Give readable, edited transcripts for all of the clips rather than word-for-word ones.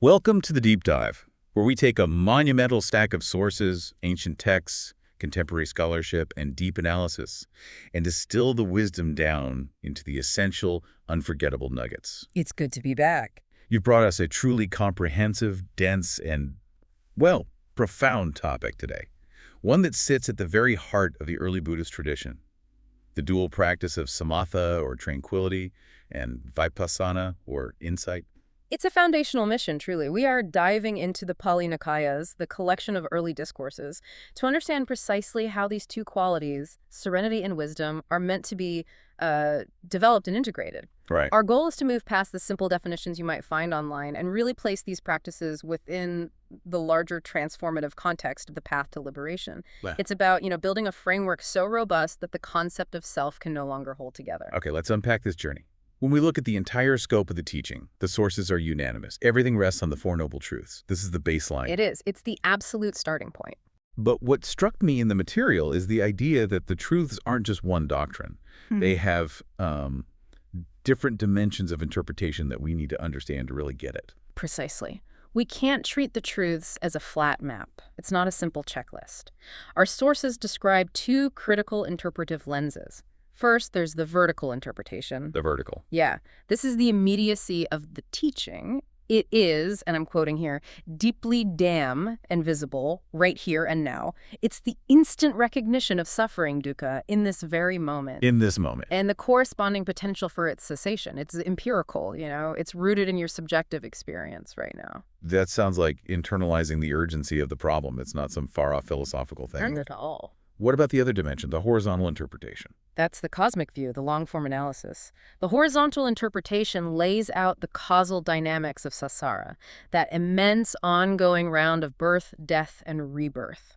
Welcome to the Deep Dive, where we take a monumental stack of sources, ancient texts, contemporary scholarship, and deep analysis, and distill the wisdom down into the essential, unforgettable nuggets. It's good to be back. You've brought us a truly comprehensive, dense, and, well, profound topic today. One that sits at the very heart of the early Buddhist tradition. The dual practice of samatha, or tranquility, and vipassana, or insight. It's a foundational mission, truly. We are diving into the Pali Nikayas, the collection of early discourses, to understand precisely how these two qualities, serenity and wisdom, are meant to be developed and integrated. Right. Our goal is to move past the simple definitions you might find online and really place these practices within the larger transformative context of the path to liberation. Yeah. It's about, building a framework so robust that the concept of self can no longer hold together. Okay, let's unpack this journey. When we look at the entire scope of the teaching, the sources are unanimous. Everything rests on the Four Noble Truths. This is the baseline. It is. It's the absolute starting point. But what struck me in the material is the idea that the truths aren't just one doctrine. They have different dimensions of interpretation that we need to understand to really get it. Precisely. We can't treat the truths as a flat map. It's not a simple checklist. Our sources describe two critical interpretive lenses. First, there's the vertical interpretation. The vertical. Yeah. This is the immediacy of the teaching. It is, and I'm quoting here, deeply damn and visible, right here and now. It's the instant recognition of suffering, dukkha, in this very moment. In this moment. And the corresponding potential for its cessation. It's empirical, It's rooted in your subjective experience right now. That sounds like internalizing the urgency of the problem. It's not some far-off philosophical thing. Not at all. What about the other dimension, the horizontal interpretation? That's the cosmic view, the long-form analysis. The horizontal interpretation lays out the causal dynamics of samsara, that immense ongoing round of birth, death, and rebirth.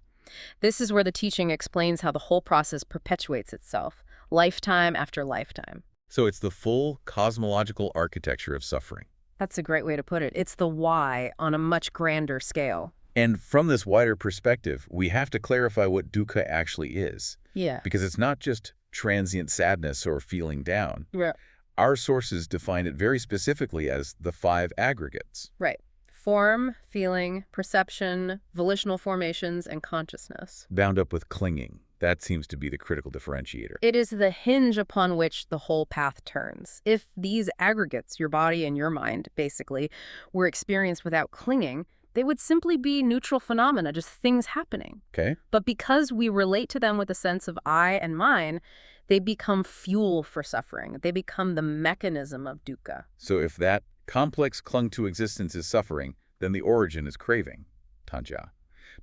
This is where the teaching explains how the whole process perpetuates itself, lifetime after lifetime. So it's the full cosmological architecture of suffering. That's a great way to put it. It's the why on a much grander scale. And from this wider perspective, we have to clarify what dukkha actually is. Yeah. Because it's not just transient sadness or feeling down. Yeah. Our sources define it very specifically as the 5 aggregates. Right. Form, feeling, perception, volitional formations, and consciousness. Bound up with clinging. That seems to be the critical differentiator. It is the hinge upon which the whole path turns. If these aggregates, your body and your mind, basically, were experienced without clinging, they would simply be neutral phenomena, just things happening. Okay. But because we relate to them with a sense of I and mine, they become fuel for suffering. They become the mechanism of dukkha. So if that complex clung to existence is suffering, then the origin is craving, tanja.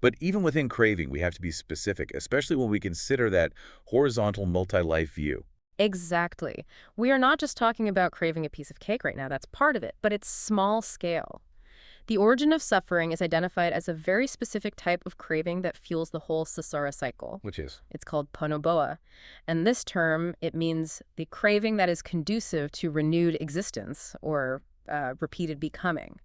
But even within craving, we have to be specific, especially when we consider that horizontal multi-life view. Exactly. We are not just talking about craving a piece of cake right now. That's part of it, but it's small scale. The origin of suffering is identified as a very specific type of craving that fuels the whole samsara cycle. Which is? It's called ponoboa. And this term, it means the craving that is conducive to renewed existence or repeated becoming.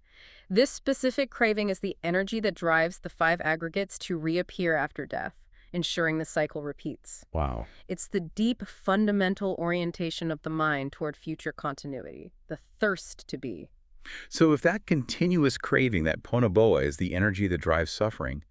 This specific craving is the energy that drives the 5 aggregates to reappear after death, ensuring the cycle repeats. Wow. It's the deep, fundamental orientation of the mind toward future continuity, the thirst to be. So if that continuous craving, that ponoboa, is the energy that drives suffering,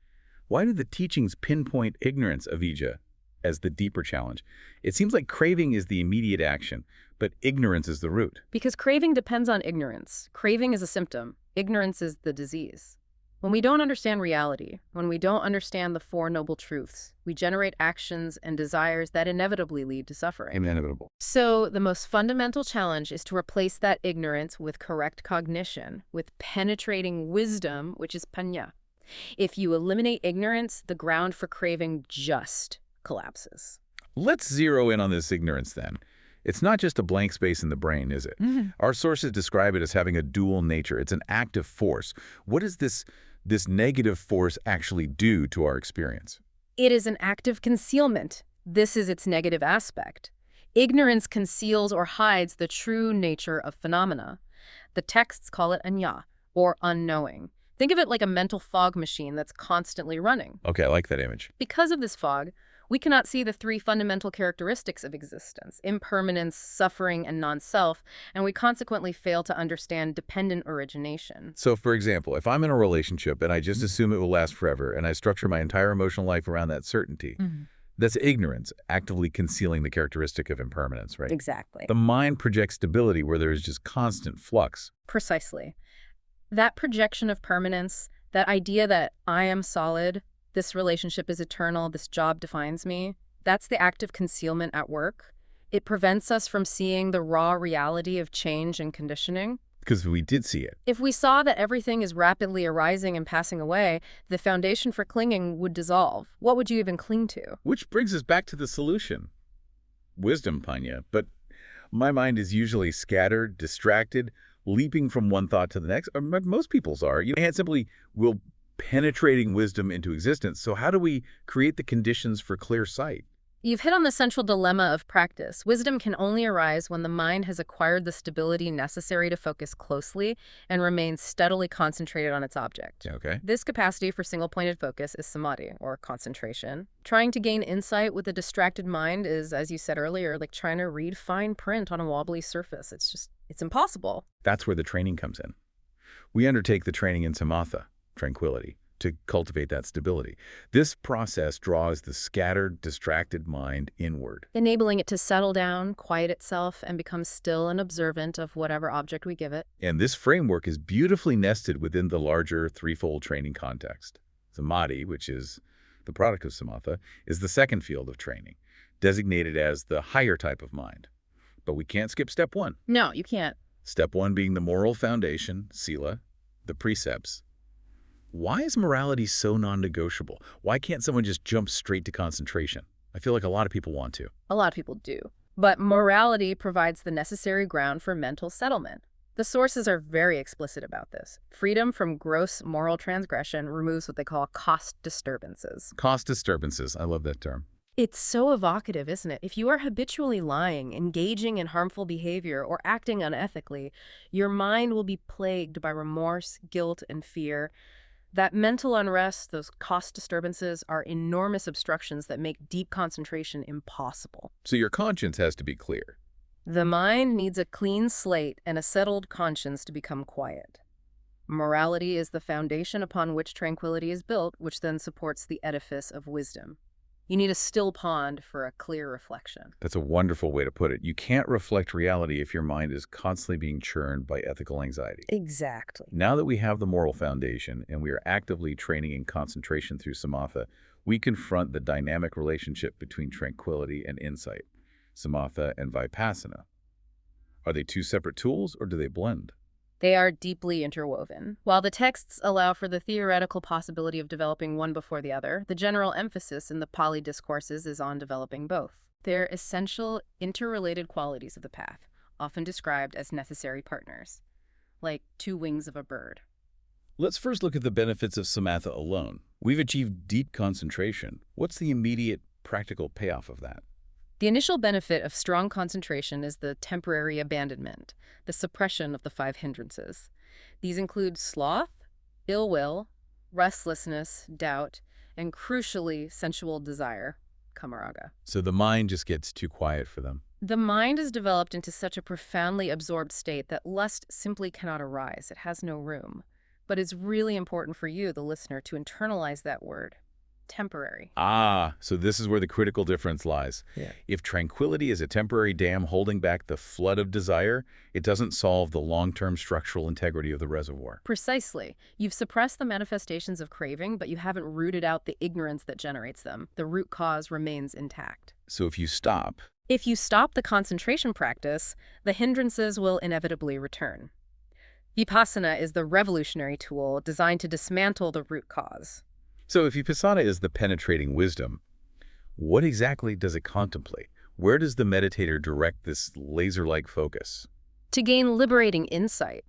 why do the teachings pinpoint ignorance, avijja, as the deeper challenge? It seems like craving is the immediate action, but ignorance is the root. Because craving depends on ignorance. Craving is a symptom. Ignorance is the disease. When we don't understand reality, when we don't understand the 4 noble truths, we generate actions and desires that inevitably lead to suffering. Inevitable. So the most fundamental challenge is to replace that ignorance with correct cognition, with penetrating wisdom, which is panya. If you eliminate ignorance, the ground for craving just collapses. Let's zero in on this ignorance then. It's not just a blank space in the brain, is it? Our sources describe it as having a dual nature. It's an active force. What does this negative force actually do to our experience? It is an active concealment. This is its negative aspect. Ignorance conceals or hides the true nature of phenomena. The texts call it anya, or unknowing. Think of it like a mental fog machine that's constantly running. Okay, I like that image. Because of this fog, We cannot see the three fundamental characteristics of existence: impermanence, suffering, and non-self, and we consequently fail to understand dependent origination. So, for example, if I'm in a relationship and I just assume it will last forever and I structure my entire emotional life around that certainty, that's ignorance, actively concealing the characteristic of impermanence, right? Exactly. The mind projects stability where there is just constant flux. Precisely. That projection of permanence, that idea that I am solid, this relationship is eternal, this job defines me, that's the act of concealment at work. It prevents us from seeing the raw reality of change and conditioning. Because we did see it. If we saw that everything is rapidly arising and passing away, the foundation for clinging would dissolve. What would you even cling to? Which brings us back to the solution. Wisdom, Panya. But my mind is usually scattered, distracted, leaping from one thought to the next. Or most people's are. And simply will penetrating wisdom into existence. So how do we create the conditions for clear sight? You've hit on the central dilemma of practice. Wisdom can only arise when the mind has acquired the stability necessary to focus closely and remain steadily concentrated on its object. Okay. This capacity for single-pointed focus is samadhi, or concentration. Trying to gain insight with a distracted mind is, as you said earlier, like trying to read fine print on a wobbly surface. It's impossible. That's where the training comes in. We undertake the training in samatha, tranquility, to cultivate that stability. This process draws the scattered, distracted mind inward, Enabling it to settle down, quiet itself, and become still and observant of whatever object we give it. and this framework is beautifully nested within the larger threefold training context. Samadhi, which is the product of samatha, is the second field of training, designated as the higher type of mind. But we can't skip step one. No, you can't. Step one being the moral foundation, sila, the precepts. Why is morality so non-negotiable? Why can't someone just jump straight to concentration? I feel like a lot of people want to. A lot of people do. But morality provides the necessary ground for mental settlement. The sources are very explicit about this. Freedom from gross moral transgression removes what they call cost disturbances. Cost disturbances. I love that term. It's so evocative, isn't it? If you are habitually lying, engaging in harmful behavior, or acting unethically, your mind will be plagued by remorse, guilt, and fear. That mental unrest, those cost disturbances, are enormous obstructions that make deep concentration impossible. So your conscience has to be clear. The mind needs a clean slate and a settled conscience to become quiet. Morality is the foundation upon which tranquility is built, which then supports the edifice of wisdom. You need a still pond for a clear reflection. That's a wonderful way to put it. You can't reflect reality if your mind is constantly being churned by ethical anxiety. Exactly. Now that we have the moral foundation and we are actively training in concentration through samatha, we confront the dynamic relationship between tranquility and insight, samatha and vipassana. Are they two separate tools or do they blend? They are deeply interwoven. While the texts allow for the theoretical possibility of developing one before the other, the general emphasis in the Pali discourses is on developing both. They're essential, interrelated qualities of the path, often described as necessary partners, like two wings of a bird. Let's first look at the benefits of samatha alone. We've achieved deep concentration. What's the immediate practical payoff of that? The initial benefit of strong concentration is the temporary abandonment, the suppression of the 5 hindrances. These include sloth, ill will, restlessness, doubt, and crucially, sensual desire, kamaraga. So the mind just gets too quiet for them. The mind is developed into such a profoundly absorbed state that lust simply cannot arise. It has no room. But it's really important for you, the listener, to internalize that word. Temporary. Ah, so this is where the critical difference lies. Yeah. If tranquility is a temporary dam holding back the flood of desire, it doesn't solve the long-term structural integrity of the reservoir. Precisely. You've suppressed the manifestations of craving, but you haven't rooted out the ignorance that generates them. The root cause remains intact. So if you stop, If you stop the concentration practice, the hindrances will inevitably return. Vipassana is the revolutionary tool designed to dismantle the root cause. so if vipassana is the penetrating wisdom, what exactly does it contemplate? Where does the meditator direct this laser-like focus? To gain liberating insight,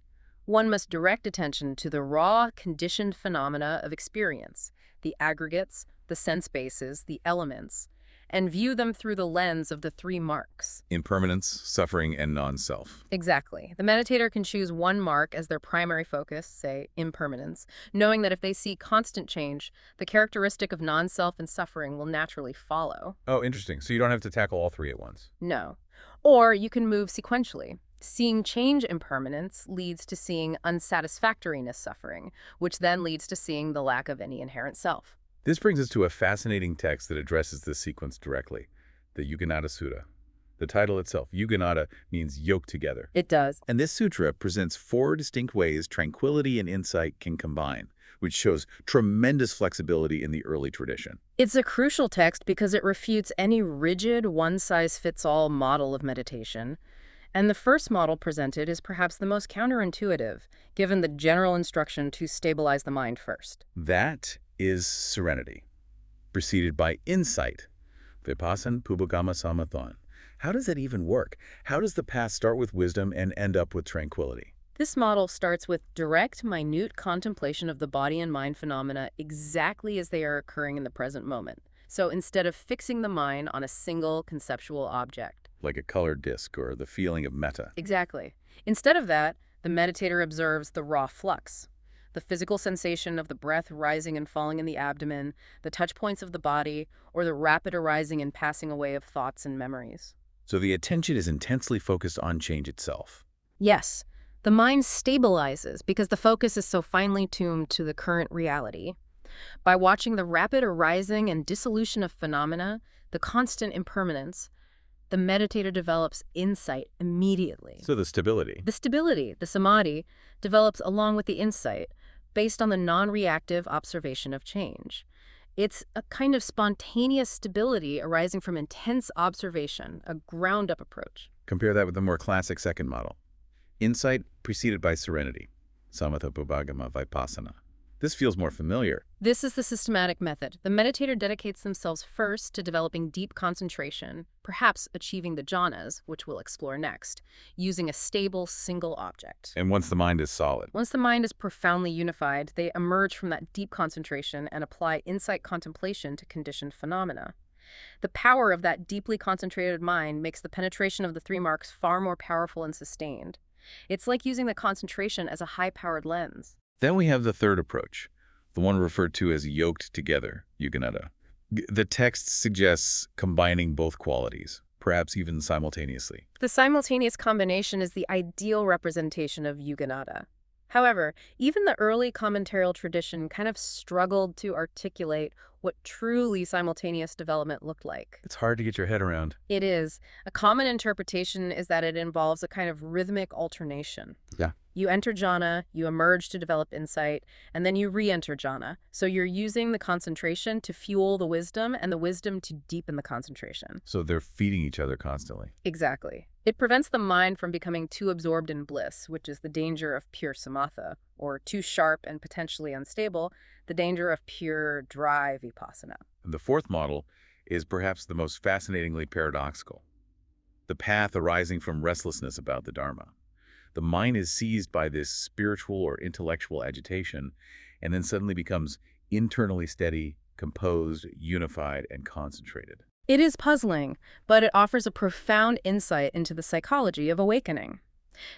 one must direct attention to the raw, conditioned phenomena of experience, the aggregates, the sense bases, the elements, and view them through the lens of the three marks. Impermanence, suffering, and non-self. Exactly. The meditator can choose one mark as their primary focus, say impermanence, knowing that if they see constant change, the characteristic of non-self and suffering will naturally follow. Oh, interesting. So you don't have to tackle all three at once. No. Or you can move sequentially. Seeing change impermanence leads to seeing unsatisfactoriness suffering, which then leads to seeing the lack of any inherent self. This brings us to a fascinating text that addresses this sequence directly, the Yuganada Sutta. The title itself, Yuganada, means yoked together. It does. And this sutra presents four distinct ways tranquility and insight can combine, which shows tremendous flexibility in the early tradition. It's a crucial text because it refutes any rigid, one-size-fits-all model of meditation. And the first model presented is perhaps the most counterintuitive, given the general instruction to stabilize the mind first. That is serenity, preceded by insight, Vipassan Pubagama Samathan. How does that even work? How does the path start with wisdom and end up with tranquility? This model starts with direct, minute contemplation of the body and mind phenomena exactly as they are occurring in the present moment. So instead of fixing the mind on a single conceptual object. Like a colored disc or the feeling of metta. Exactly. Instead of that, the meditator observes the raw flux, the physical sensation of the breath rising and falling in the abdomen, the touch points of the body, or the rapid arising and passing away of thoughts and memories. So the attention is intensely focused on change itself. Yes, the mind stabilizes because the focus is so finely tuned to the current reality. By watching the rapid arising and dissolution of phenomena, the constant impermanence, the meditator develops insight immediately. So the stability. The stability, the samadhi, develops along with the insight, based on the non-reactive observation of change. It's a kind of spontaneous stability arising from intense observation, a ground-up approach. Compare that with the more classic second model. Insight preceded by serenity, Samatha Pubagama Vipassana. This feels more familiar. This is the systematic method. The meditator dedicates themselves first to developing deep concentration, perhaps achieving the jhanas, which we'll explore next, using a stable single object. And once the mind is solid. Once the mind is profoundly unified, they emerge from that deep concentration and apply insight contemplation to conditioned phenomena. The power of that deeply concentrated mind makes the penetration of the three marks far more powerful and sustained. It's like using the concentration as a high-powered lens. Then we have the third approach, the one referred to as yoked together, Yuganada. The text suggests combining both qualities, perhaps even simultaneously. The simultaneous combination is the ideal representation of Yuganada. However, even the early commentarial tradition kind of struggled to articulate what truly simultaneous development looked like. It's hard to get your head around. It is. A common interpretation is that it involves a kind of rhythmic alternation. Yeah. You enter jhana, you emerge to develop insight, and then you re-enter jhana. So you're using the concentration to fuel the wisdom and the wisdom to deepen the concentration. So they're feeding each other constantly. Exactly. It prevents the mind from becoming too absorbed in bliss, which is the danger of pure samatha, or too sharp and potentially unstable, the danger of pure, dry vipassana. And the fourth model is perhaps the most fascinatingly paradoxical. The path arising from restlessness about the Dharma. The mind is seized by this spiritual or intellectual agitation and then suddenly becomes internally steady, composed, unified, and concentrated. It is puzzling, but it offers a profound insight into the psychology of awakening.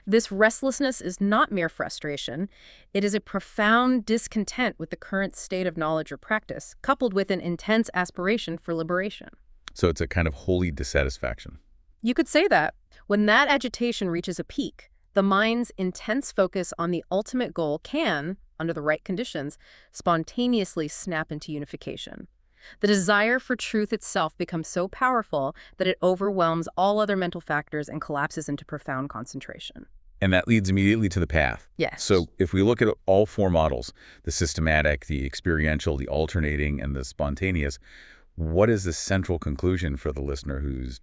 This restlessness is not mere frustration. It is a profound discontent with the current state of knowledge or practice, coupled with an intense aspiration for liberation. So it's a kind of holy dissatisfaction. You could say that. When that agitation reaches a peak, the mind's intense focus on the ultimate goal can, under the right conditions, spontaneously snap into unification. The desire for truth itself becomes so powerful that it overwhelms all other mental factors and collapses into profound concentration. And that leads immediately to the path. Yes. So if we look at all four models, the systematic, the experiential, the alternating, and the spontaneous, what is the central conclusion for the listener who's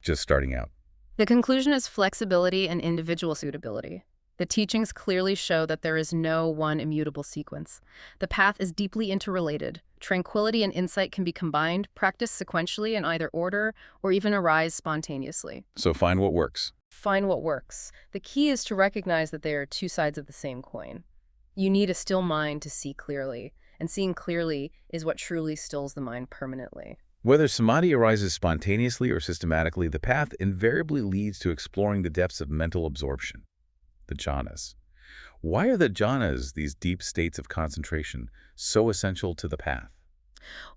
just starting out? The conclusion is flexibility and individual suitability. The teachings clearly show that there is no one immutable sequence. The path is deeply interrelated. Tranquility and insight can be combined, practiced sequentially in either order, or even arise spontaneously. So find what works. Find what works. The key is to recognize that they are two sides of the same coin. You need a still mind to see clearly, and seeing clearly is what truly stills the mind permanently. Whether samadhi arises spontaneously or systematically, the path invariably leads to exploring the depths of mental absorption, the jhanas. Why are the jhanas, these deep states of concentration, so essential to the path?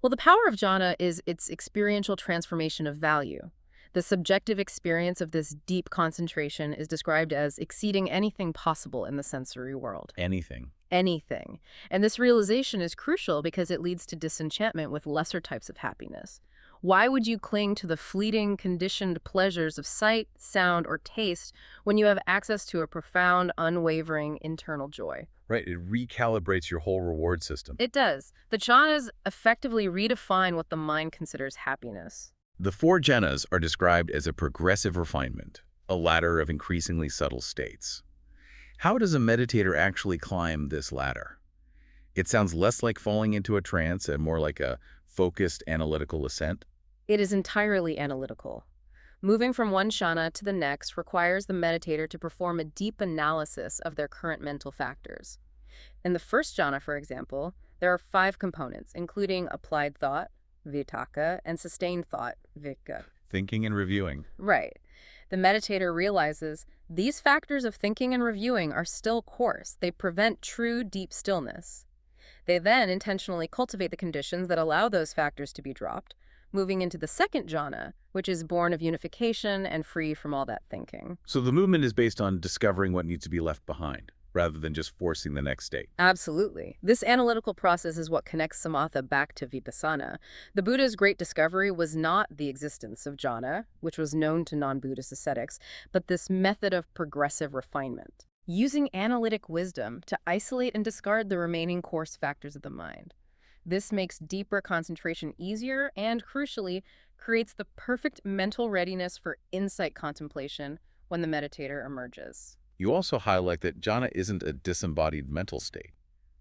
Well, the power of jhana is its experiential transformation of value. The subjective experience of this deep concentration is described as exceeding anything possible in the sensory world. Anything. Anything. And this realization is crucial because it leads to disenchantment with lesser types of happiness. Why would you cling to the fleeting, conditioned pleasures of sight, sound, or taste when you have access to a profound, unwavering internal joy? Right, it recalibrates your whole reward system. It does. The jhanas effectively redefine what the mind considers happiness. The four jhanas are described as a progressive refinement, a ladder of increasingly subtle states. How does a meditator actually climb this ladder? It sounds less like falling into a trance and more like a focused analytical ascent. It is entirely analytical. Moving from one jhana to the next requires the meditator to perform a deep analysis of their current mental factors. In the first jhana, for example, there are 5 components, including applied thought, vitakka, and sustained thought, vikka. Thinking and reviewing. Right. The meditator realizes these factors of thinking and reviewing are still coarse. They prevent true deep stillness. They then intentionally cultivate the conditions that allow those factors to be dropped, moving into the second jhana, which is born of unification and free from all that thinking. So the movement is based on discovering what needs to be left behind, rather than just forcing the next state. Absolutely. This analytical process is what connects samatha back to vipassana. The Buddha's great discovery was not the existence of jhana, which was known to non-Buddhist ascetics, but this method of progressive refinement, using analytic wisdom to isolate and discard the remaining coarse factors of the mind. This makes deeper concentration easier and, crucially, creates the perfect mental readiness for insight contemplation when the meditator emerges. You also highlight that jhana isn't a disembodied mental state.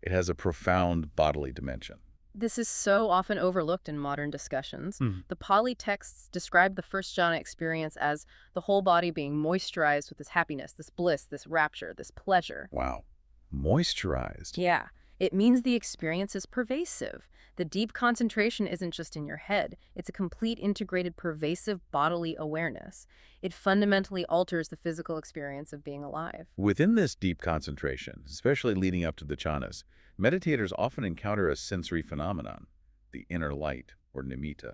It has a profound bodily dimension. This is so often overlooked in modern discussions. The Pali texts describe the first jhana experience as the whole body being moisturized with this happiness, this bliss, this rapture, this pleasure. Wow. Moisturized. Yeah, it means the experience is pervasive. The deep concentration isn't just in your head. It's a complete, integrated, pervasive bodily awareness. It fundamentally alters the physical experience of being alive. Within this deep concentration, especially leading up to the jhanas, meditators often encounter a sensory phenomenon, the inner light, or nimitta.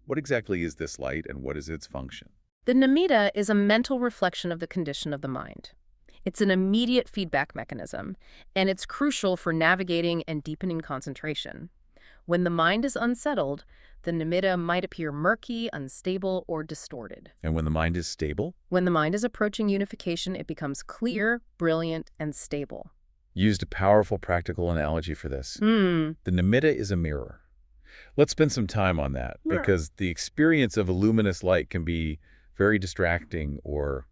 What exactly is this light and what is its function? The nimitta is a mental reflection of the condition of the mind. It's an immediate feedback mechanism, and it's crucial for navigating and deepening concentration. When the mind is unsettled, the nimitta might appear murky, unstable, or distorted. And when the mind is stable? When the mind is approaching unification, it becomes clear, brilliant, and stable. Used a powerful practical analogy for this. The nimitta is a mirror. Let's spend some time on that, because the experience of a luminous light can be very distracting or,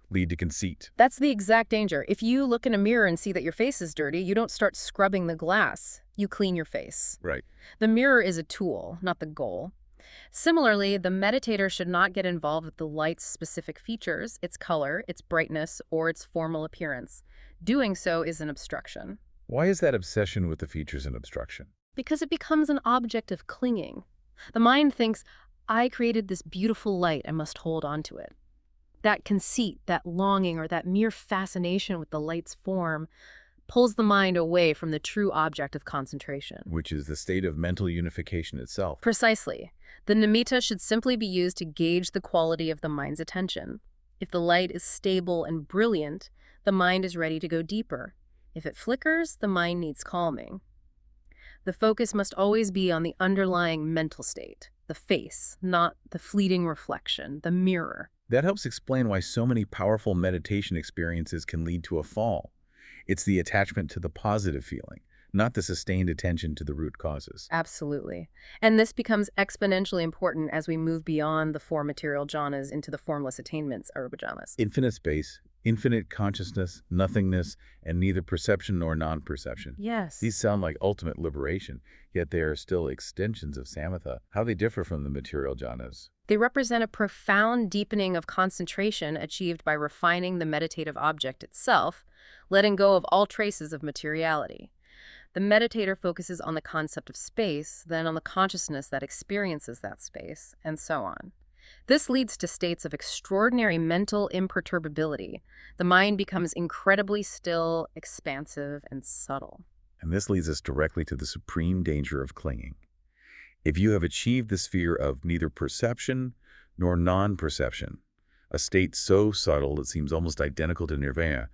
lead to conceit. That's the exact danger. If you look in a mirror and see that your face is dirty, you don't start scrubbing the glass. You clean your face. Right. The mirror is a tool, not the goal. Similarly, the meditator should not get involved with the light's specific features, its color, its brightness, or its formal appearance. Doing so is an obstruction. Why is that obsession with the features an obstruction? Because it becomes an object of clinging. The mind thinks, I created this beautiful light, I must hold on to it. That conceit, that longing, or that mere fascination with the light's form pulls the mind away from the true object of concentration. Which is the state of mental unification itself. Precisely. The nimitta should simply be used to gauge the quality of the mind's attention. If the light is stable and brilliant, the mind is ready to go deeper. If it flickers, the mind needs calming. The focus must always be on the underlying mental state, the face, not the fleeting reflection, the mirror. That helps explain why so many powerful meditation experiences can lead to a fall. It's the attachment to the positive feeling, not the sustained attention to the root causes. Absolutely. And this becomes exponentially important as we move beyond the 4 material jhanas into the formless attainments, arupa jhanas. Infinite space, infinite consciousness, nothingness, and neither perception nor non-perception. Yes. These sound like ultimate liberation, yet they are still extensions of samatha. How they differ from the material jhanas? They represent a profound deepening of concentration achieved by refining the meditative object itself, letting go of all traces of materiality. The meditator focuses on the concept of space, then on the consciousness that experiences that space, and so on. This leads to states of extraordinary mental imperturbability. The mind becomes incredibly still, expansive, and subtle. And this leads us directly to the supreme danger of clinging. If you have achieved the sphere of neither perception nor non-perception, a state so subtle it seems almost identical to nirvana,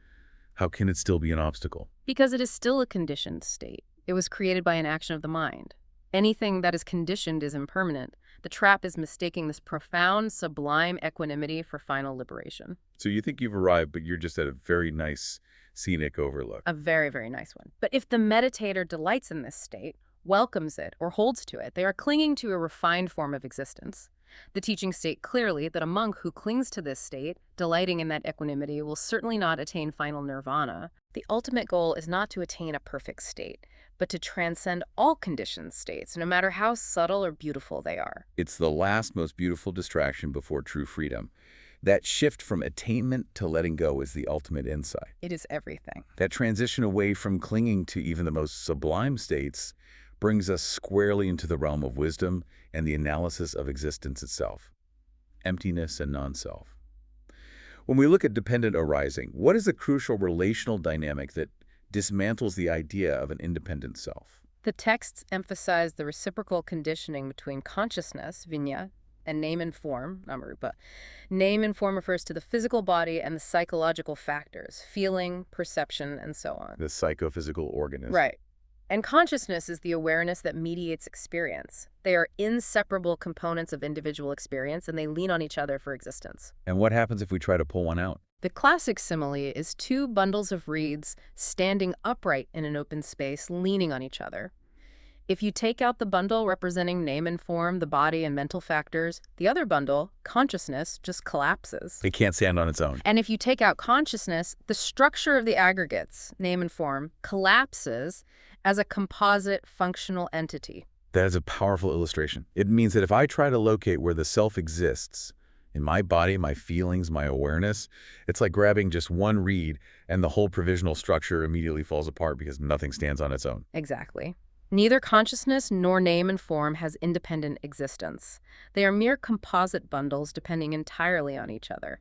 how can it still be an obstacle? Because it is still a conditioned state. It was created by an action of the mind. Anything that is conditioned is impermanent. The trap is mistaking this profound, sublime equanimity for final liberation. So you think you've arrived, but you're just at a very nice scenic overlook. A very, very nice one. But if the meditator delights in this state, welcomes it, or holds to it, they are clinging to a refined form of existence. The teachings state clearly that a monk who clings to this state, delighting in that equanimity, will certainly not attain final nirvana. The ultimate goal is not to attain a perfect state, but to transcend all conditioned states, no matter how subtle or beautiful they are. It's the last, most beautiful distraction before true freedom. That shift from attainment to letting go is the ultimate insight. It is everything. That transition away from clinging to even the most sublime states brings us squarely into the realm of wisdom and the analysis of existence itself, emptiness and non-self. When we look at dependent arising, what is the crucial relational dynamic that dismantles the idea of an independent self? The texts emphasize the reciprocal conditioning between consciousness, vinya, and name and form, namarupa. Name and form refers to the physical body and the psychological factors, feeling, perception, and so on. The psychophysical organism. Right. And consciousness is the awareness that mediates experience. They are inseparable components of individual experience, and they lean on each other for existence. And what happens if we try to pull one out? The classic simile is two bundles of reeds standing upright in an open space, leaning on each other. If you take out the bundle representing name and form, the body and mental factors, the other bundle, consciousness, just collapses. It can't stand on its own. And if you take out consciousness, the structure of the aggregates, name and form, collapses as a composite functional entity. That is a powerful illustration. It means that if I try to locate where the self exists, in my body, my feelings, my awareness, it's like grabbing just one reed and the whole provisional structure immediately falls apart because nothing stands on its own. Exactly. Neither consciousness nor name and form has independent existence. They are mere composite bundles depending entirely on each other.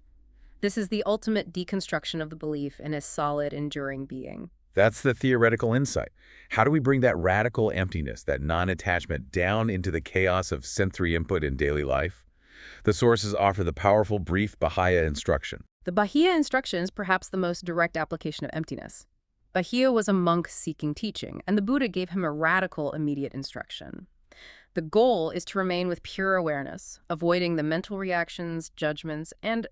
This is the ultimate deconstruction of the belief in a solid, enduring being. That's the theoretical insight. How do we bring that radical emptiness, that non-attachment, down into the chaos of sensory input in daily life? The sources offer the powerful, brief Bahá'í instruction. The Bahá'í instruction is perhaps the most direct application of emptiness. Bahá'í was a monk seeking teaching, and the Buddha gave him a radical, immediate instruction. The goal is to remain with pure awareness, avoiding the mental reactions, judgments, and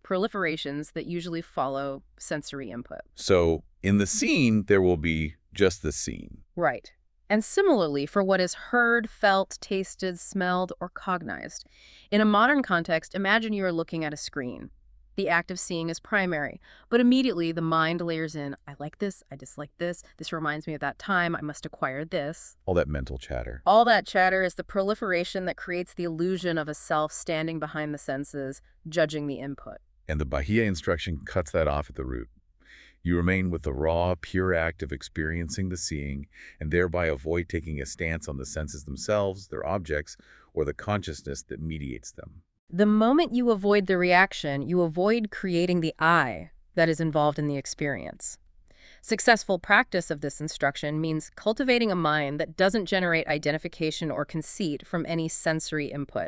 proliferations that usually follow sensory input. So, in the scene, there will be just the scene. Right. And similarly for what is heard, felt, tasted, smelled, or cognized. In a modern context, imagine you are looking at a screen. The act of seeing is primary, but immediately the mind layers in, I like this, I dislike this reminds me of that time, I must acquire this. All that mental chatter. All that chatter is the proliferation that creates the illusion of a self standing behind the senses, judging the input. And the Bahá'í instruction cuts that off at the root. You remain with the raw, pure act of experiencing the seeing, and thereby avoid taking a stance on the senses themselves, their objects, or the consciousness that mediates them. The moment you avoid the reaction, you avoid creating the I that is involved in the experience. Successful practice of this instruction means cultivating a mind that doesn't generate identification or conceit from any sensory input.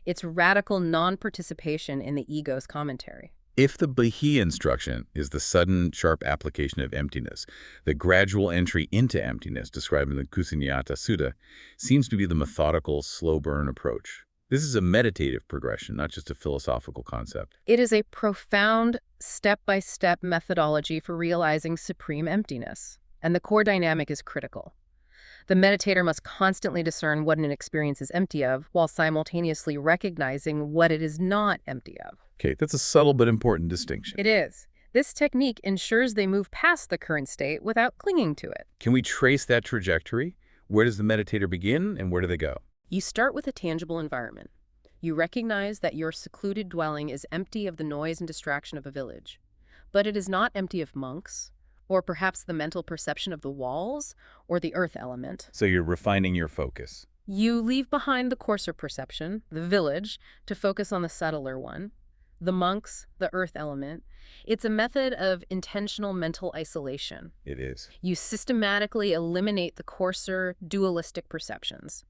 It's radical non-participation in the ego's commentary. If the Bahá'í instruction is the sudden, sharp application of emptiness, the gradual entry into emptiness described in the Kusunyata Sutta seems to be the methodical, slow-burn approach. This is a meditative progression, not just a philosophical concept. It is a profound, step-by-step methodology for realizing supreme emptiness, and the core dynamic is critical. The meditator must constantly discern what an experience is empty of, while simultaneously recognizing what it is not empty of. Okay, that's a subtle but important distinction. It is. This technique ensures they move past the current state without clinging to it. Can we trace that trajectory? Where does the meditator begin and where do they go? You start with a tangible environment. You recognize that your secluded dwelling is empty of the noise and distraction of a village. But it is not empty of monks, Or perhaps the mental perception of the walls or the earth element. So you're refining your focus. You leave behind the coarser perception, the village, to focus on the subtler one. The monks, the earth element. It's a method of intentional mental isolation. It is. You systematically eliminate the coarser, dualistic perceptions.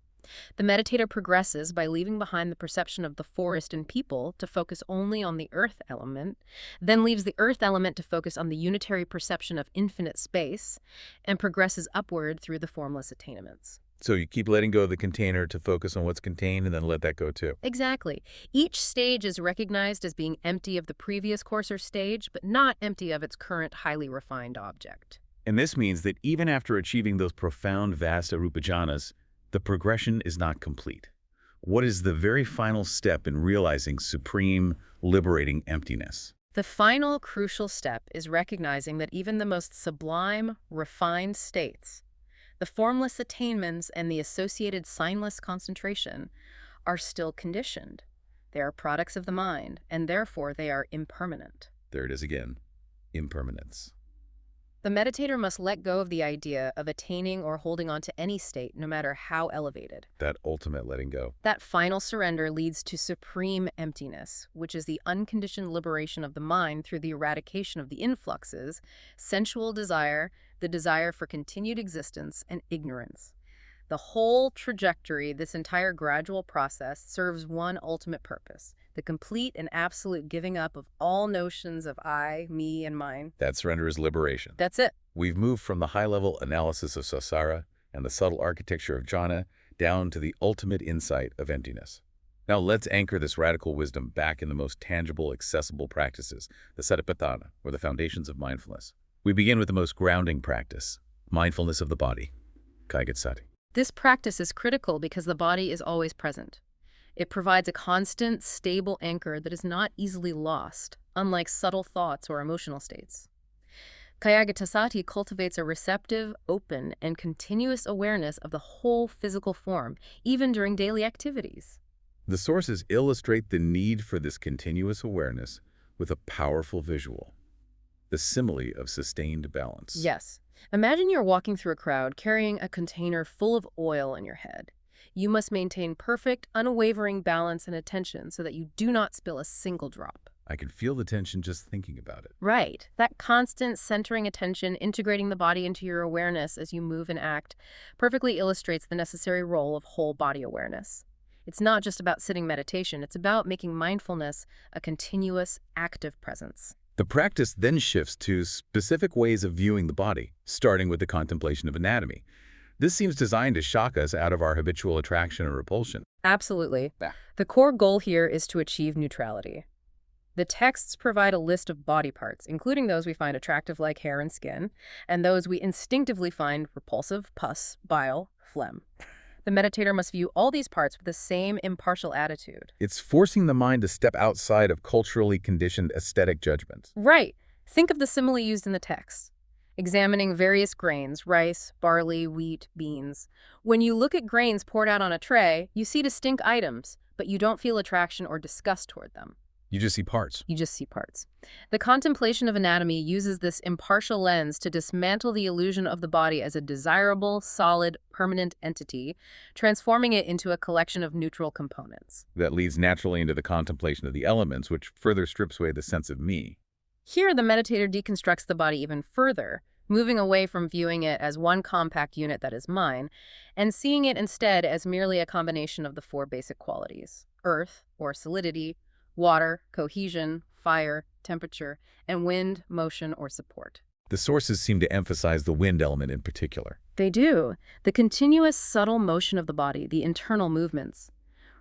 The meditator progresses by leaving behind the perception of the forest and people to focus only on the earth element, then leaves the earth element to focus on the unitary perception of infinite space, and progresses upward through the formless attainments. So you keep letting go of the container to focus on what's contained and then let that go too. Exactly. Each stage is recognized as being empty of the previous coarser stage, but not empty of its current highly refined object. And this means that even after achieving those profound, vast arupa jhanas, the progression is not complete. What is the very final step in realizing supreme, liberating emptiness? The final crucial step is recognizing that even the most sublime, refined states, the formless attainments and the associated signless concentration, are still conditioned. They are products of the mind, and therefore they are impermanent. There it is again, impermanence. The meditator must let go of the idea of attaining or holding on to any state, no matter how elevated. That ultimate letting go. That final surrender leads to supreme emptiness, which is the unconditioned liberation of the mind through the eradication of the influxes, sensual desire, the desire for continued existence, and ignorance. The whole trajectory, this entire gradual process, serves one ultimate purpose: the complete and absolute giving up of all notions of I, me, and mine. That surrender is liberation. That's it. We've moved from the high-level analysis of samsara and the subtle architecture of jhana down to the ultimate insight of emptiness. Now let's anchor this radical wisdom back in the most tangible, accessible practices, the satipatthana, or the foundations of mindfulness. We begin with the most grounding practice, mindfulness of the body, kaigatsati. This practice is critical because the body is always present. It provides a constant, stable anchor that is not easily lost, unlike subtle thoughts or emotional states. Kayagatasati cultivates a receptive, open, and continuous awareness of the whole physical form, even during daily activities. The sources illustrate the need for this continuous awareness with a powerful visual, the simile of sustained balance. Yes. Imagine you're walking through a crowd carrying a container full of oil in your head. You must maintain perfect, unwavering balance and attention so that you do not spill a single drop. I can feel the tension just thinking about it. Right. That constant centering attention, integrating the body into your awareness as you move and act, perfectly illustrates the necessary role of whole body awareness. It's not just about sitting meditation, it's about making mindfulness a continuous, active presence. The practice then shifts to specific ways of viewing the body, starting with the contemplation of anatomy. This seems designed to shock us out of our habitual attraction and repulsion. Absolutely. The core goal here is to achieve neutrality. The texts provide a list of body parts, including those we find attractive like hair and skin, and those we instinctively find repulsive, pus, bile, phlegm. The meditator must view all these parts with the same impartial attitude. It's forcing the mind to step outside of culturally conditioned aesthetic judgments. Right. Think of the simile used in the text. Examining various grains, rice, barley, wheat, beans. When you look at grains poured out on a tray, you see distinct items, but you don't feel attraction or disgust toward them. You just see parts. You just see parts. The contemplation of anatomy uses this impartial lens to dismantle the illusion of the body as a desirable, solid, permanent entity, transforming it into a collection of neutral components. That leads naturally into the contemplation of the elements, which further strips away the sense of me. Here, the meditator deconstructs the body even further, moving away from viewing it as one compact unit that is mine, and seeing it instead as merely a combination of the four basic qualities: earth, or solidity, water, cohesion, fire, temperature, and wind, motion, or support. The sources seem to emphasize the wind element in particular. They do. The continuous, subtle motion of the body, the internal movements.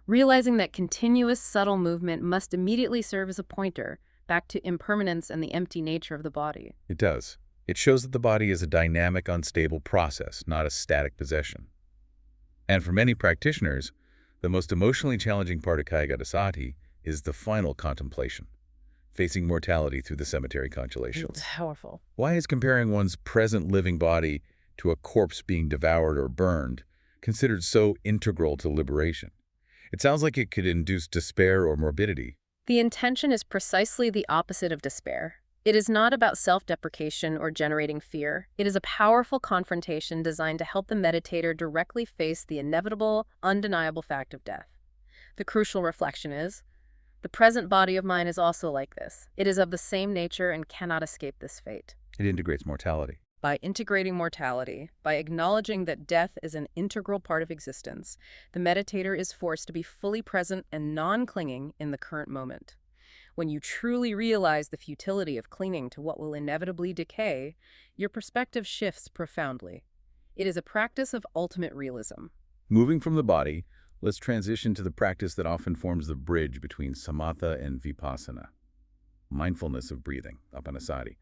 Realizing that continuous, subtle movement must immediately serve as a pointer back to impermanence and the empty nature of the body. It does. It shows that the body is a dynamic, unstable process, not a static possession. And for many practitioners, the most emotionally challenging part of Kayagatasati is the final contemplation, facing mortality through the cemetery constellations. It's powerful. Why is comparing one's present living body to a corpse being devoured or burned considered so integral to liberation? It sounds like it could induce despair or morbidity. The intention is precisely the opposite of despair. It is not about self-deprecation or generating fear. It is a powerful confrontation designed to help the meditator directly face the inevitable, undeniable fact of death. The crucial reflection is, the present body of mine is also like this. It is of the same nature and cannot escape this fate. It integrates mortality. By integrating mortality, by acknowledging that death is an integral part of existence, the meditator is forced to be fully present and non-clinging in the current moment. When you truly realize the futility of clinging to what will inevitably decay, your perspective shifts profoundly. It is a practice of ultimate realism. Moving from the body, let's transition to the practice that often forms the bridge between samatha and vipassana, mindfulness of breathing, apanasati.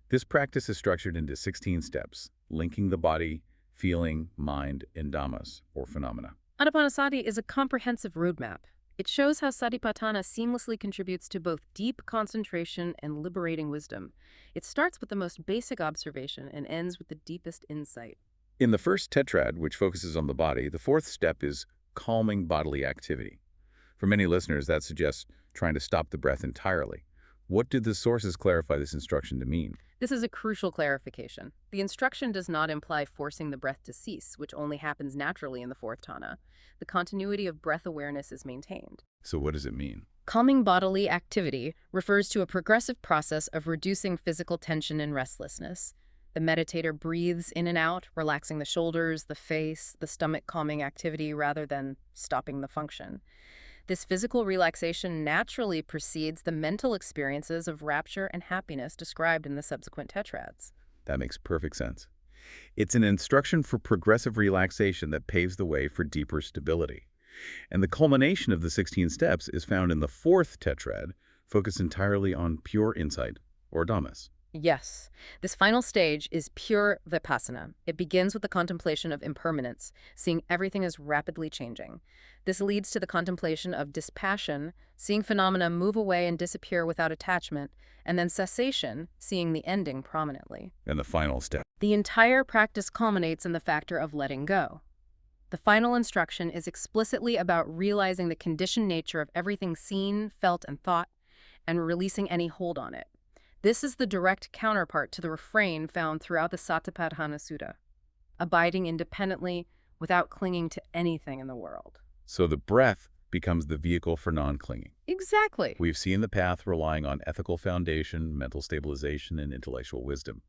This practice is structured into 16 steps, linking the body, feeling, mind, and dhammas, or phenomena. Anapanasati is a comprehensive roadmap. It shows how satipatthana seamlessly contributes to both deep concentration and liberating wisdom. It starts with the most basic observation and ends with the deepest insight. In the first tetrad, which focuses on the body, the fourth step is calming bodily activity. For many listeners, that suggests trying to stop the breath entirely. What did the sources clarify this instruction to mean? This is a crucial clarification. The instruction does not imply forcing the breath to cease, which only happens naturally in the fourth jhana. The continuity of breath awareness is maintained. So what does it mean? Calming bodily activity refers to a progressive process of reducing physical tension and restlessness. The meditator breathes in and out, relaxing the shoulders, the face, the stomach, calming activity rather than stopping the function. This physical relaxation naturally precedes the mental experiences of rapture and happiness described in the subsequent tetrads. That makes perfect sense. It's an instruction for progressive relaxation that paves the way for deeper stability. And the culmination of the 16 steps is found in the fourth tetrad, focused entirely on pure insight, or dhammas. Yes, this final stage is pure vipassana. It begins with the contemplation of impermanence, seeing everything as rapidly changing. This leads to the contemplation of dispassion, seeing phenomena move away and disappear without attachment, and then cessation, seeing the ending prominently. And the final step. The entire practice culminates in the factor of letting go. The final instruction is explicitly about realizing the conditioned nature of everything seen, felt, and thought, and releasing any hold on it. This is the direct counterpart to the refrain found throughout the Satipatthana Sutta, abiding independently without clinging to anything in the world. So the breath becomes the vehicle for non-clinging. Exactly. We've seen the path relying on ethical foundation, mental stabilization, and intellectual wisdom.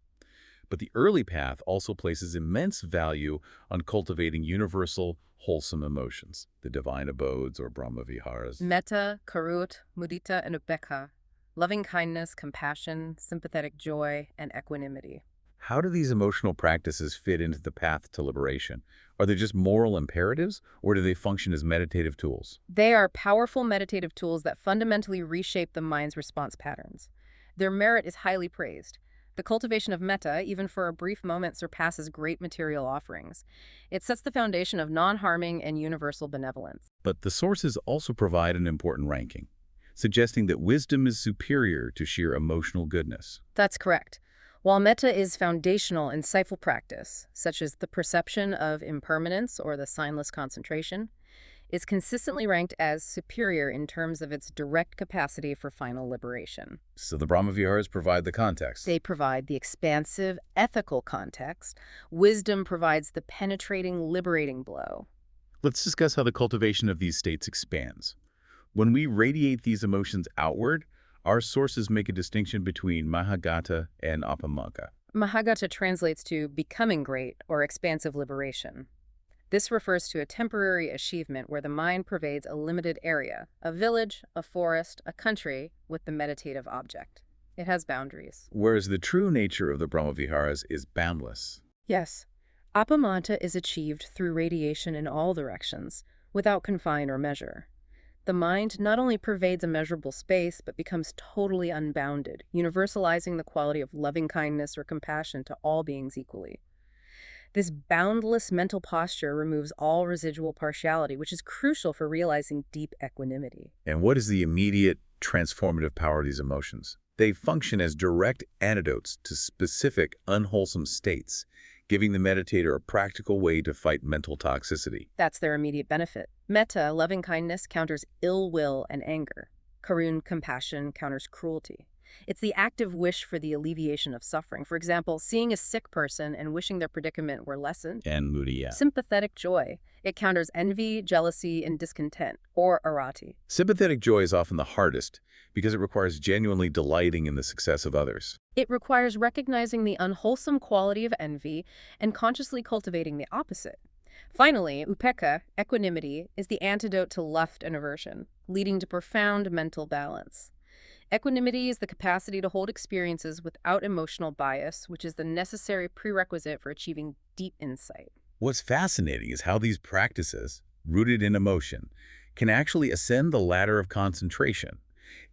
But the early path also places immense value on cultivating universal, wholesome emotions, the divine abodes or Brahma-viharas. Metta, karut, mudita, and upekkha. Loving kindness, compassion, sympathetic joy, and equanimity. How do these emotional practices fit into the path to liberation? Are they just moral imperatives, or do they function as meditative tools? They are powerful meditative tools that fundamentally reshape the mind's response patterns. Their merit is highly praised. The cultivation of metta, even for a brief moment, surpasses great material offerings. It sets the foundation of non-harming and universal benevolence. But the sources also provide an important ranking, suggesting that wisdom is superior to sheer emotional goodness. That's correct. While metta is foundational, insightful practice, such as the perception of impermanence or the signless concentration, is consistently ranked as superior in terms of its direct capacity for final liberation. So the Brahma-viharas provide the context. They provide the expansive, ethical context. Wisdom provides the penetrating, liberating blow. Let's discuss how the cultivation of these states expands. When we radiate these emotions outward, our sources make a distinction between mahagata and apamaka. Mahagata translates to becoming great or expansive liberation. This refers to a temporary achievement where the mind pervades a limited area, a village, a forest, a country, with the meditative object. It has boundaries. Whereas the true nature of the Brahma-viharas is boundless. Yes, apamata is achieved through radiation in all directions, without confine or measure. The mind not only pervades a measurable space, but becomes totally unbounded, universalizing the quality of loving kindness or compassion to all beings equally. This boundless mental posture removes all residual partiality, which is crucial for realizing deep equanimity. And what is the immediate transformative power of these emotions? They function as direct antidotes to specific unwholesome states, giving the meditator a practical way to fight mental toxicity. That's their immediate benefit. Metta, loving kindness, counters ill will and anger. Karun, compassion, counters cruelty. It's the active wish for the alleviation of suffering. For example, seeing a sick person and wishing their predicament were lessened. And mudita. Sympathetic joy. It counters envy, jealousy, and discontent, or arati. Sympathetic joy is often the hardest because it requires genuinely delighting in the success of others. It requires recognizing the unwholesome quality of envy and consciously cultivating the opposite. Finally, upekkha, equanimity, is the antidote to lust and aversion, leading to profound mental balance. Equanimity is the capacity to hold experiences without emotional bias, which is the necessary prerequisite for achieving deep insight. What's fascinating is how these practices, rooted in emotion, can actually ascend the ladder of concentration.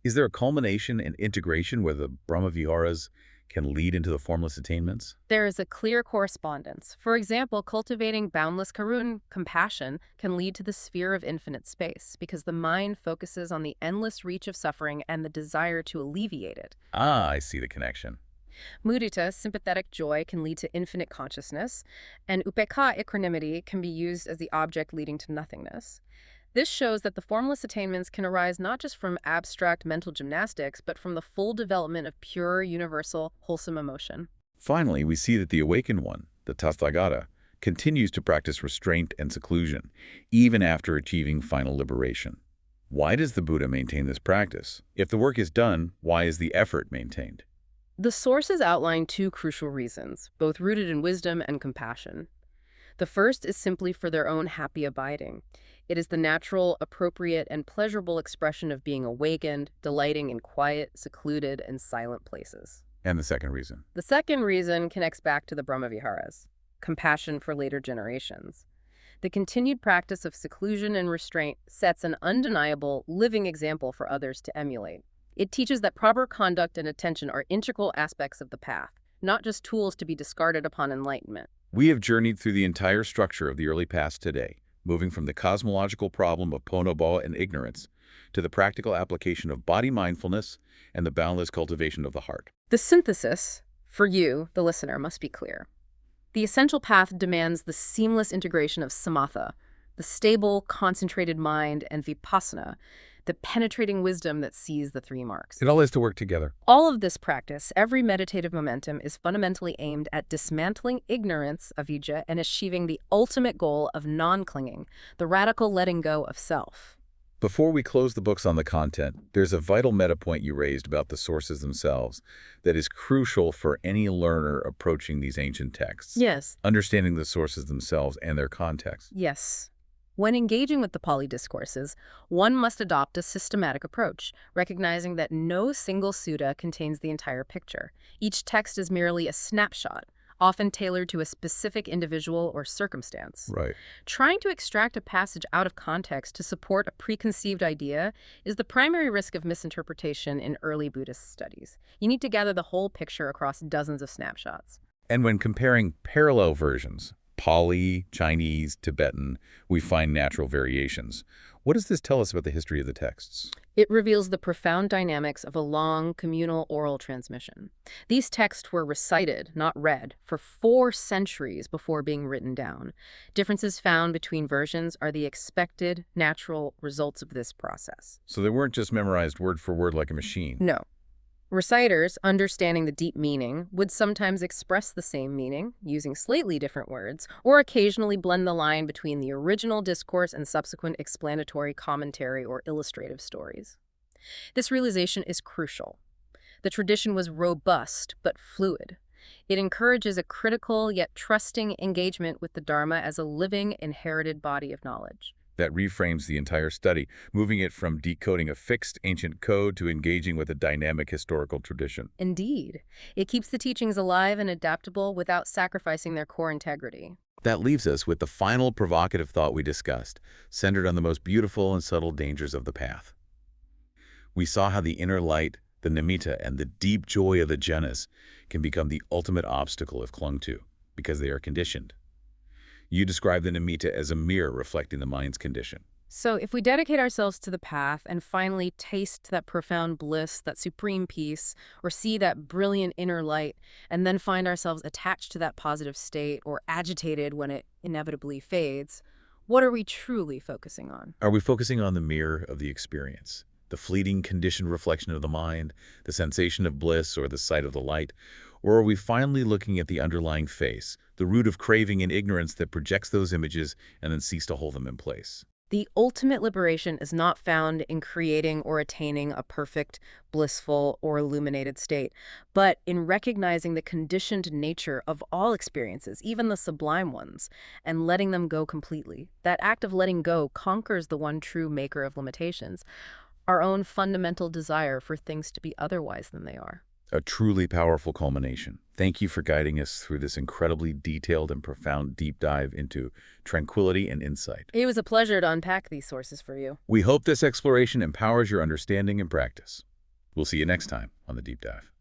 Is there a culmination and integration where the Brahmaviharas can lead into the formless attainments? There is a clear correspondence. For example, cultivating boundless karuna, compassion, can lead to the sphere of infinite space because the mind focuses on the endless reach of suffering and the desire to alleviate it. Ah, I see the connection. Mudita, sympathetic joy, can lead to infinite consciousness, and upekkha, equanimity, can be used as the object leading to nothingness. This shows that the formless attainments can arise not just from abstract mental gymnastics, but from the full development of pure, universal, wholesome emotion. Finally, we see that the awakened one, the Tathagata, continues to practice restraint and seclusion, even after achieving final liberation. Why does the Buddha maintain this practice? If the work is done, why is the effort maintained? The sources outline two crucial reasons, both rooted in wisdom and compassion. The first is simply for their own happy abiding. It is the natural, appropriate, and pleasurable expression of being awakened, delighting in quiet, secluded, and silent places. And the second reason? The second reason connects back to the Brahmaviharas, compassion for later generations. The continued practice of seclusion and restraint sets an undeniable, living example for others to emulate. It teaches that proper conduct and attention are integral aspects of the path, not just tools to be discarded upon enlightenment. We have journeyed through the entire structure of the early past today, moving from the cosmological problem of ponobha and ignorance to the practical application of body mindfulness and the boundless cultivation of the heart. The synthesis, for you, the listener, must be clear. The essential path demands the seamless integration of samatha, the stable, concentrated mind, and vipassana, the penetrating wisdom that sees the three marks. It all has to work together. All of this practice, every meditative momentum, is fundamentally aimed at dismantling ignorance, avidya, and achieving the ultimate goal of non-clinging, the radical letting go of self. Before we close the books on the content, there's a vital meta point you raised about the sources themselves that is crucial for any learner approaching these ancient texts. Yes. Understanding the sources themselves and their context. Yes. When engaging with the Pali discourses, one must adopt a systematic approach, recognizing that no single sutta contains the entire picture. Each text is merely a snapshot, often tailored to a specific individual or circumstance. Right. Trying to extract a passage out of context to support a preconceived idea is the primary risk of misinterpretation in early Buddhist studies. You need to gather the whole picture across dozens of snapshots. And when comparing parallel versions, Pali, Chinese, Tibetan, we find natural variations. What does this tell us about the history of the texts? It reveals the profound dynamics of a long, communal oral transmission. These texts were recited, not read, for 4 centuries before being written down. Differences found between versions are the expected, natural results of this process. So they weren't just memorized word for word like a machine. No. Reciters, understanding the deep meaning, would sometimes express the same meaning, using slightly different words, or occasionally blend the line between the original discourse and subsequent explanatory commentary or illustrative stories. This realization is crucial. The tradition was robust but fluid. It encourages a critical yet trusting engagement with the Dharma as a living, inherited body of knowledge. That reframes the entire study, moving it from decoding a fixed ancient code to engaging with a dynamic historical tradition. Indeed, it keeps the teachings alive and adaptable without sacrificing their core integrity. That leaves us with the final provocative thought we discussed, centered on the most beautiful and subtle dangers of the path. We saw how the inner light, the nimitta, and the deep joy of the jhanas can become the ultimate obstacle if clung to, because they are conditioned. You describe the nimitta as a mirror reflecting the mind's condition. So if we dedicate ourselves to the path and finally taste that profound bliss, that supreme peace, or see that brilliant inner light, and then find ourselves attached to that positive state or agitated when it inevitably fades, what are we truly focusing on? Are we focusing on the mirror of the experience, the fleeting conditioned reflection of the mind, the sensation of bliss, or the sight of the light? Or are we finally looking at the underlying face, the root of craving and ignorance that projects those images and then cease to hold them in place? The ultimate liberation is not found in creating or attaining a perfect, blissful, or illuminated state, but in recognizing the conditioned nature of all experiences, even the sublime ones, and letting them go completely. That act of letting go conquers the one true maker of limitations, our own fundamental desire for things to be otherwise than they are. A truly powerful culmination. Thank you for guiding us through this incredibly detailed and profound deep dive into tranquility and insight. It was a pleasure to unpack these sources for you. We hope this exploration empowers your understanding and practice. We'll see you next time on The Deep Dive.